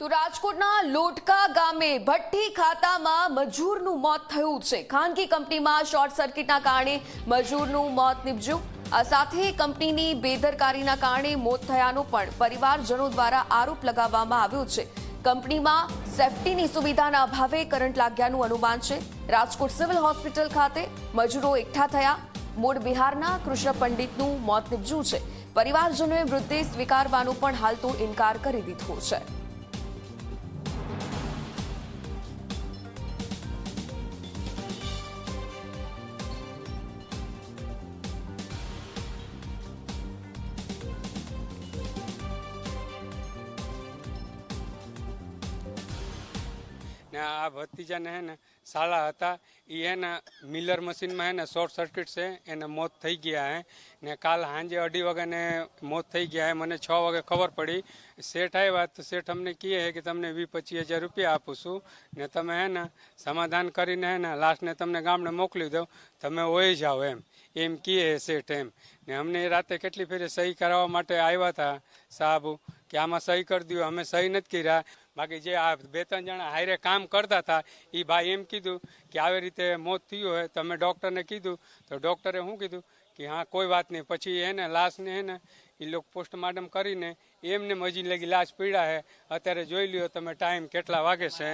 તો રાજકોટના લોટકા ગામે ભઠ્ઠી ખાતામાં મજૂરનું મોત થયું છે। ખાનગી કંપનીમાં શોર્ટ સર્કિટના કારણે મજૂરનું મોત નીપજ્યું। આ સાથે કંપનીની બેદરકારીના કારણે મોત થયાનો પણ પરિવારજનો દ્વારા આરોપ લગાવવામાં આવ્યો છે। કંપનીમાં સેફટીની સુવિધાના અભાવે કરંટ લાગ્યાનું અનુમાન છે। રાજકોટ સિવિલ હોસ્પિટલ ખાતે મજૂરો એકઠા થયા। મૂળ બિહારના કૃષ્ણ પંડિતનું મોત નીપજ્યું છે। પરિવારજનોએ મૃતદેહ સ્વીકારવાનો પણ હાલ તો ઇનકાર કરી દીધો છે। आ भतीजा ने है ने साला था ये है ना मिलर मशीन में है ना शॉर्ट सर्किट से एने मौत थी गया है ने काल हांजे 2:30 वागे ने मौत थी गया है। मैंने 6 वागे खबर पड़ी। सेठ आया तो सेठ हमने किए है कि तमने 20-25 हज़ार रुपया आपू छू ने तमे है ना समाधान करीने है ना लास्ट ने तमने गामडे मोकली दो तमे होई जाओ एम किए है सेठ एम ने हमने राते केटली फेरे सही करावा माटे आव्या था साहब कि आमा सही कर दियो। हमें सही नहीं कर्या। बाकी जे आ 2-3 जणा हारे काम करता था ई भाई एम कीधु कि આવી રીતે મોત થયું હોય તમે ડોક્ટરને કીધું તો ડોક્ટરે શું કીધું કે હા કોઈ વાત નહીં। પછી એને લાશને હે ને એ લોકો પોસ્ટમોર્ટમ કરીને એમને હજી લગી લાશ પીડા है। અત્યારે જોઈ લ્યો તમે ટાઈમ કેટલા વાગે છે।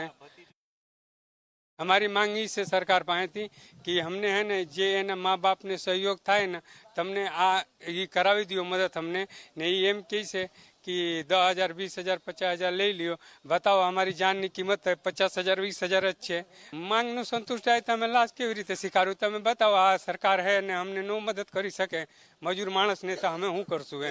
हमारी मांग ई से सरकार पासे थी कि हमने है ने जे एना माँ बाप ने सहयोग थाय ने तमने आ ई करावी दियो मदद हमने ने ई एम कही से कि 10,000 20,000 50,000 ले लियो। बताओ हमारी जान की कीमत है 50,000 20,000 ज छे। मांग नु संतुष्ट आए तमे लाश केवी रीते स्वीकारू तमे बताओ। आ सरकार है ने हमने नो मदद करी सके मजूर माणस ने तो हमें हूँ करशू।